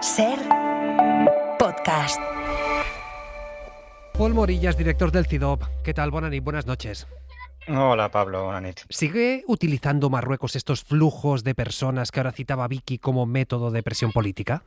SER Podcast. Pol Morillas, director del CIDOB. ¿Qué tal? Buenas noches. Hola Pablo, buenas noches. ¿Sigue utilizando Marruecos estos flujos de personas que ahora citaba Vicky como método de presión política?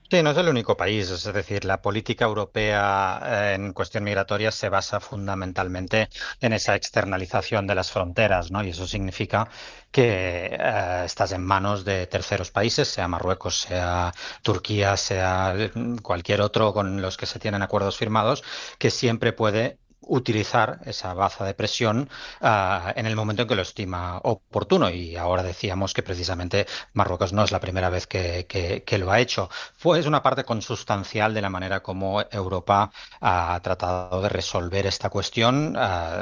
Sí, no es el único país, es decir, la política europea en cuestión migratoria se basa fundamentalmente en esa externalización de las fronteras, ¿no? Y eso significa que estás en manos de terceros países, sea Marruecos, sea Turquía, sea cualquier otro con los que se tienen acuerdos firmados, que siempre puede utilizar esa baza de presión en el momento en que lo estima oportuno. Y ahora decíamos que precisamente Marruecos no es la primera vez que lo ha hecho. Es una parte consustancial de la manera como Europa ha tratado de resolver esta cuestión,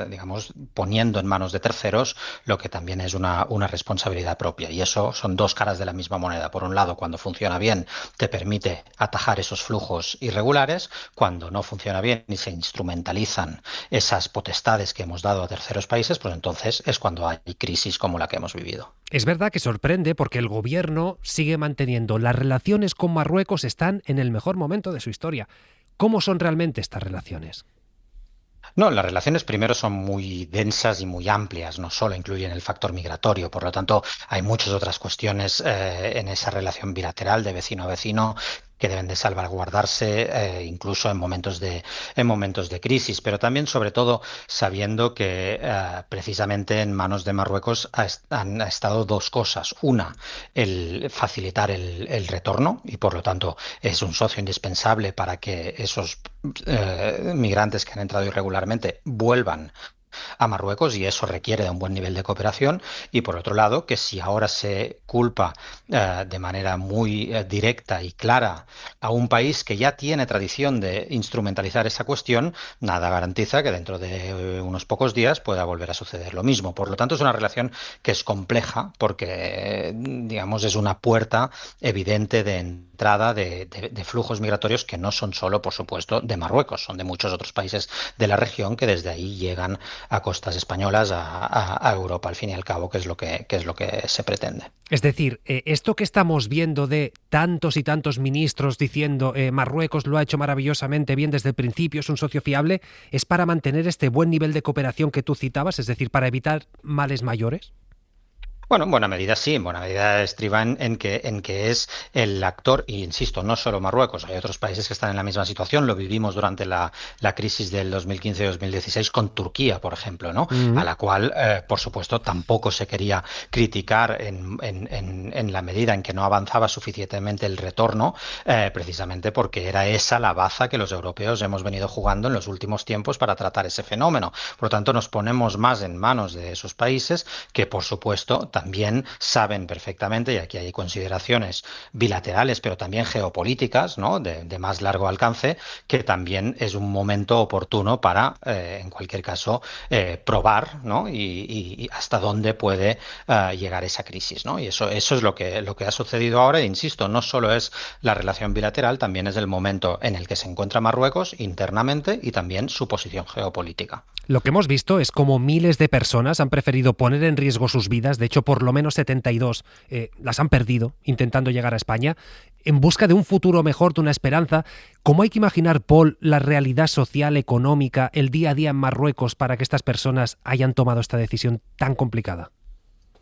digamos, poniendo en manos de terceros lo que también es una responsabilidad propia. Y eso son dos caras de la misma moneda. Por un lado, cuando funciona bien, te permite atajar esos flujos irregulares. Cuando no funciona bien y se instrumentalizan esas potestades que hemos dado a terceros países, pues entonces es cuando hay crisis como la que hemos vivido. Es verdad que sorprende porque el gobierno sigue manteniendo las relaciones con Marruecos, están en el mejor momento de su historia. ¿Cómo son realmente estas relaciones? No, las relaciones primero son muy densas y muy amplias, no solo incluyen el factor migratorio, por lo tanto hay muchas otras cuestiones en esa relación bilateral de vecino a vecino que deben de salvaguardarse incluso en momentos de crisis, pero también sobre todo sabiendo que precisamente en manos de Marruecos han estado dos cosas. Una, el facilitar el retorno y por lo tanto es un socio indispensable para que esos migrantes que han entrado irregularmente vuelvan a Marruecos y eso requiere de un buen nivel de cooperación y por otro lado que si ahora se culpa de manera muy directa y clara a un país que ya tiene tradición de instrumentalizar esa cuestión, nada garantiza que dentro de unos pocos días pueda volver a suceder lo mismo. Por lo tanto es una relación que es compleja porque digamos es una puerta evidente de entrada de flujos migratorios que no son solo por supuesto de Marruecos, son de muchos otros países de la región que desde ahí llegan a costas españolas, a Europa, al fin y al cabo, que es lo que se pretende. Es decir, esto que estamos viendo de tantos y tantos ministros diciendo Marruecos lo ha hecho maravillosamente bien desde el principio, es un socio fiable, ¿es para mantener este buen nivel de cooperación que tú citabas, es decir, para evitar males mayores? Bueno, en buena medida sí, en buena medida estriba en que es el actor, y insisto, no solo Marruecos, hay otros países que están en la misma situación, lo vivimos durante la crisis del 2015-2016 con Turquía, por ejemplo, ¿no? A la cual, por supuesto, tampoco se quería criticar en la medida en que no avanzaba suficientemente el retorno, precisamente porque era esa la baza que los europeos hemos venido jugando en los últimos tiempos para tratar ese fenómeno. Por lo tanto, nos ponemos más en manos de esos países que, por supuesto, también saben perfectamente, y aquí hay consideraciones bilaterales, pero también geopolíticas, ¿no? de más largo alcance, que también es un momento oportuno para, en cualquier caso, probar, ¿no? y hasta dónde puede llegar esa crisis, ¿no? Y eso es lo que ha sucedido ahora, e insisto, no solo es la relación bilateral, también es el momento en el que se encuentra Marruecos internamente y también su posición geopolítica. Lo que hemos visto es cómo miles de personas han preferido poner en riesgo sus vidas, de hecho por lo menos 72 las han perdido intentando llegar a España, en busca de un futuro mejor, de una esperanza. ¿Cómo hay que imaginar, Pol, la realidad social, económica, el día a día en Marruecos para que estas personas hayan tomado esta decisión tan complicada?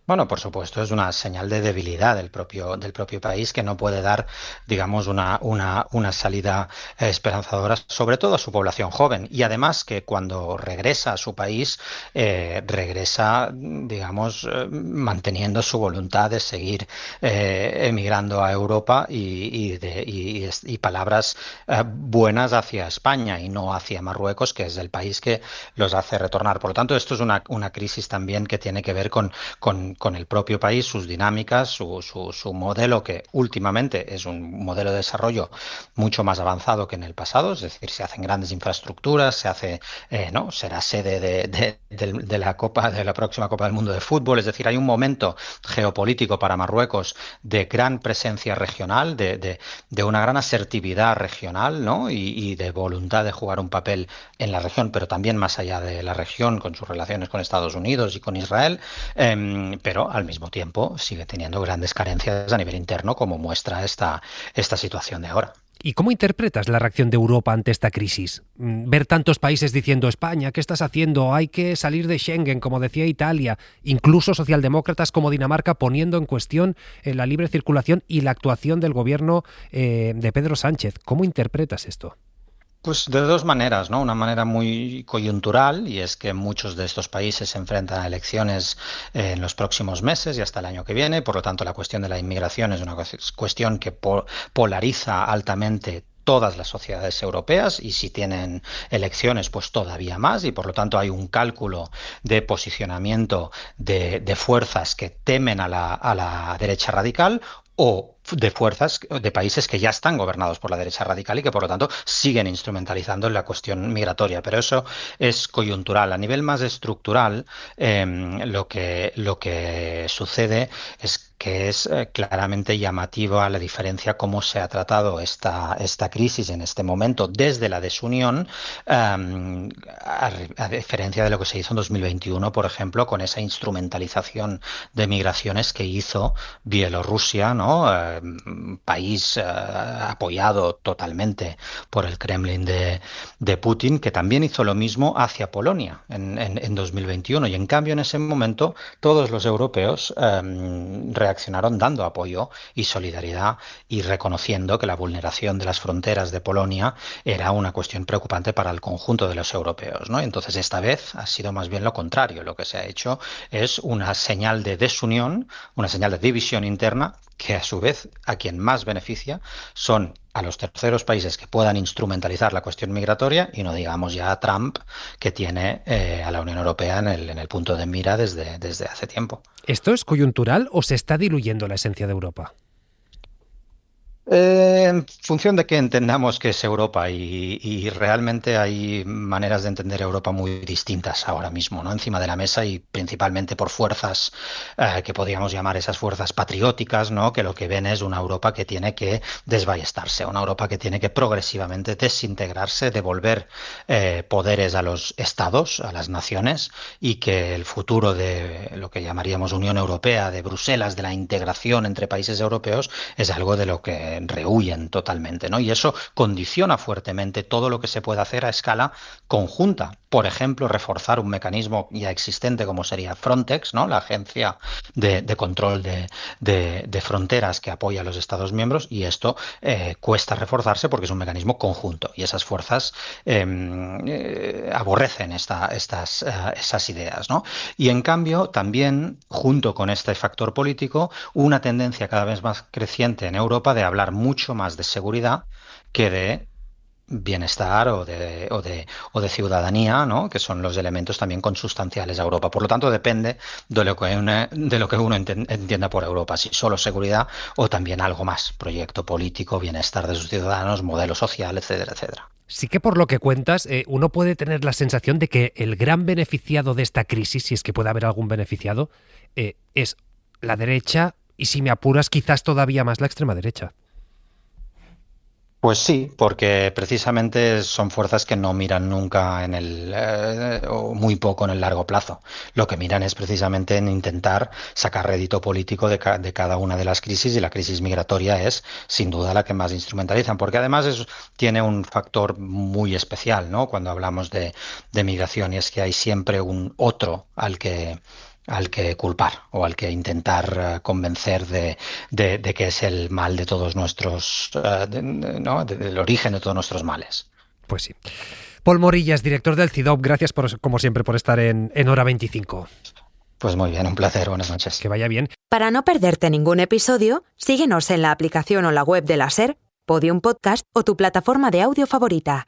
Bueno, por supuesto, es una señal de debilidad del propio país que no puede dar, digamos, una salida esperanzadora, sobre todo a su población joven. Y además que cuando regresa a su país, regresa, digamos, manteniendo su voluntad de seguir emigrando a Europa y palabras buenas hacia España y no hacia Marruecos, que es el país que los hace retornar. Por lo tanto, esto es una crisis también que tiene que ver con el propio país, sus dinámicas, su modelo, que últimamente es un modelo de desarrollo mucho más avanzado que en el pasado, es decir, se hacen grandes infraestructuras, se hace, ¿no? Será sede de la próxima Copa del Mundo de fútbol, es decir, hay un momento geopolítico para Marruecos de gran presencia regional, de una gran asertividad regional, ¿no? y de voluntad de jugar un papel en la región, pero también más allá de la región, con sus relaciones con Estados Unidos y con Israel, pero al mismo tiempo sigue teniendo grandes carencias a nivel interno, como muestra esta situación de ahora. ¿Y cómo interpretas la reacción de Europa ante esta crisis? Ver tantos países diciendo España, ¿qué estás haciendo? Hay que salir de Schengen, como decía Italia, incluso socialdemócratas como Dinamarca poniendo en cuestión la libre circulación y la actuación del gobierno de Pedro Sánchez. ¿Cómo interpretas esto? Pues de dos maneras, ¿no? Una manera muy coyuntural, y es que muchos de estos países se enfrentan a elecciones en los próximos meses y hasta el año que viene. Por lo tanto, la cuestión de la inmigración es una cuestión que polariza altamente todas las sociedades europeas, y si tienen elecciones, pues todavía más, y por lo tanto hay un cálculo de posicionamiento de fuerzas que temen a la derecha radical, o de fuerzas de países que ya están gobernados por la derecha radical y que por lo tanto siguen instrumentalizando la cuestión migratoria. Pero eso es coyuntural. A nivel más estructural, lo que sucede es que es claramente llamativa la diferencia cómo se ha tratado esta crisis en este momento desde la desunión, a diferencia de lo que se hizo en 2021, por ejemplo, con esa instrumentalización de migraciones que hizo Bielorrusia, ¿no? País apoyado totalmente por el Kremlin de Putin, que también hizo lo mismo hacia Polonia en 2021. Y en cambio, en ese momento, todos los europeos reaccionaron dando apoyo y solidaridad y reconociendo que la vulneración de las fronteras de Polonia era una cuestión preocupante para el conjunto de los europeos, ¿no? Entonces, esta vez ha sido más bien lo contrario. Lo que se ha hecho es una señal de desunión, una señal de división interna, que a su vez a quien más beneficia son a los terceros países que puedan instrumentalizar la cuestión migratoria, y no digamos ya a Trump, que tiene a la Unión Europea en el punto de mira desde hace tiempo. ¿Esto es coyuntural o se está diluyendo la esencia de Europa? En función de que entendamos qué es Europa, y realmente hay maneras de entender Europa muy distintas ahora mismo, ¿no? Encima de la mesa, y principalmente por fuerzas que podríamos llamar esas fuerzas patrióticas, ¿no? Que lo que ven es una Europa que tiene que desballestarse, una Europa que tiene que progresivamente desintegrarse, devolver poderes a los estados, a las naciones, y que el futuro de lo que llamaríamos Unión Europea, de Bruselas, de la integración entre países europeos, es algo de lo que rehuyen totalmente, ¿no? Y eso condiciona fuertemente todo lo que se puede hacer a escala conjunta. Por ejemplo, reforzar un mecanismo ya existente como sería Frontex, ¿no? La agencia de control de fronteras que apoya a los Estados miembros, y esto cuesta reforzarse porque es un mecanismo conjunto, y esas fuerzas aborrecen esas ideas, ¿no? Y en cambio, también, junto con este factor político, una tendencia cada vez más creciente en Europa de hablar mucho más de seguridad que de bienestar o de ciudadanía, ¿no? Que son los elementos también consustanciales a Europa. Por lo tanto, depende de lo que uno entienda por Europa, si solo seguridad o también algo más, proyecto político, bienestar de sus ciudadanos, modelo social, etcétera, etcétera. Sí que por lo que cuentas, uno puede tener la sensación de que el gran beneficiado de esta crisis, si es que puede haber algún beneficiado, es la derecha, y si me apuras, quizás todavía más la extrema derecha. Pues sí, porque precisamente son fuerzas que no miran nunca o muy poco en el largo plazo. Lo que miran es precisamente en intentar sacar rédito político de cada una de las crisis, y la crisis migratoria es sin duda la que más instrumentalizan, porque además tiene un factor muy especial, ¿no? Cuando hablamos de migración, y es que hay siempre un otro al que culpar, o al que intentar convencer de que es el mal de todos nuestros, ¿no? Del origen de todos nuestros males. Pues sí. Pol Morillas, director del CIDOB, gracias como siempre por estar en Hora 25. Pues muy bien, un placer, buenas noches. Que vaya bien. Para no perderte ningún episodio, síguenos en la aplicación o la web de la SER, Podium Podcast o tu plataforma de audio favorita.